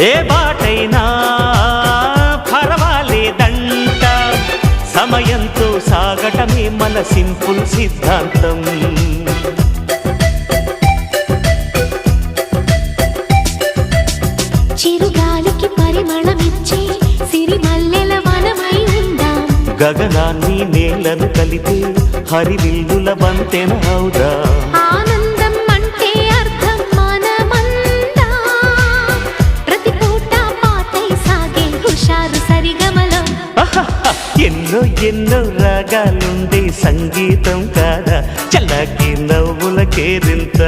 ఏ బాటైనా పర్వాలేదంట, సమయంతో సాగటమే మన సింపుల్ సిద్ధాంతం. చిరుగాలికి పరిమళమిచ్చే సిరిమల్లెల వనమై ఉందాం, గగనాన్ని నేలను కలిపే హరివిల్లుల వంతెన అవుదాం. ఆనందం అంటే అర్థం మనమందా, ప్రతి పూట పాటై సాగే హుషారు సరిగమలో. ఎన్నో ఎన్నో రాగాలుండే సంగీతం కాదా, చల్లకి నవ్వుల కేరింత.